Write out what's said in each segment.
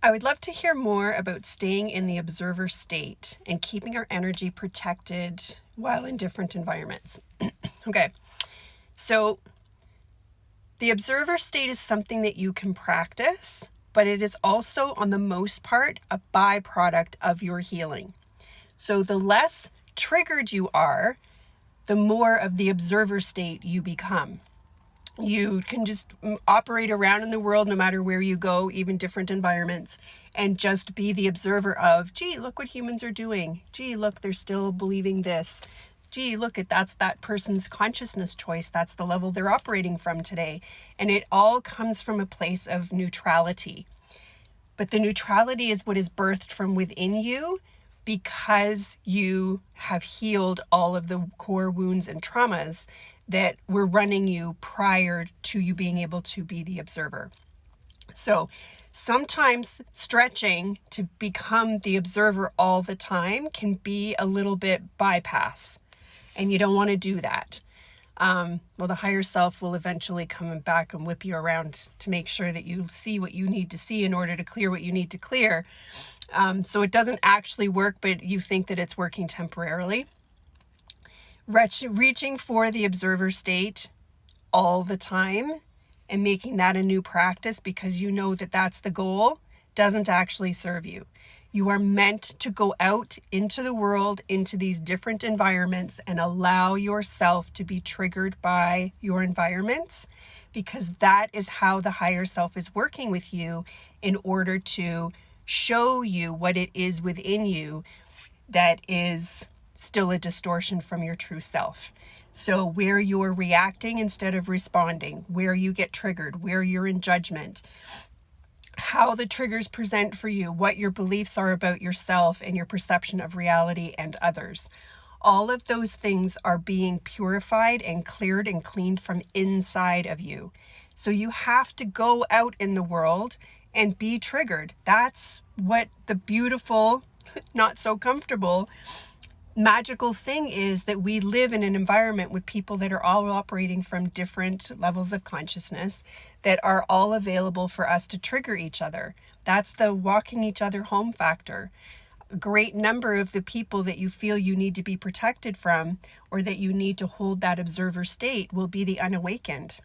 I would love to hear more about staying in the observer state and keeping our energy protected while in different environments. Okay, so the observer state is something that you can practice, but it is also, on the most part, a byproduct of your healing. So the less triggered you are, the more of the observer state you become. You can just operate around in the world no matter where you go, even different environments, and just be the observer of, gee, look what humans are doing. Gee, look, they're still believing this. Gee, look, that's that person's consciousness choice. That's the level they're operating from today. And it all comes from a place of neutrality. But the neutrality is what is birthed from within you because you have healed all of the core wounds and traumas that were running you prior to you being able to be the observer. So sometimes stretching to become the observer all the time can be a little bit bypass, and you don't want to do that. Well, the higher self will eventually come back and whip you around to make sure that you see what you need to see in order to clear what you need to clear. So it doesn't actually work, but you think that it's working temporarily. Reaching for the observer state all the time and making that a new practice because you know that that's the goal doesn't actually serve you. You are meant to go out into the world, into these different environments, and allow yourself to be triggered by your environments, because that is how the higher self is working with you in order to show you what it is within you that is still a distortion from your true self. So where you're reacting instead of responding, where you get triggered, where you're in judgment, how the triggers present for you, what your beliefs are about yourself and your perception of reality and others. All of those things are being purified and cleared and cleaned from inside of you. So you have to go out in the world and be triggered. That's what the beautiful, not so comfortable, magical thing is, that we live in an environment with people that are all operating from different levels of consciousness that are all available for us to trigger each other. That's the walking each other home factor. A great number of the people that you feel you need to be protected from, or that you need to hold that observer state, will be the unawakened.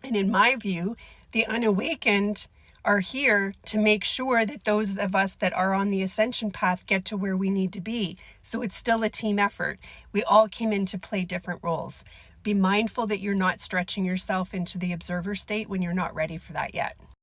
And in my view, the unawakened are here to make sure that those of us that are on the ascension path get to where we need to be. So it's still a team effort. We all came in to play different roles. Be mindful that you're not stretching yourself into the observer state when you're not ready for that yet.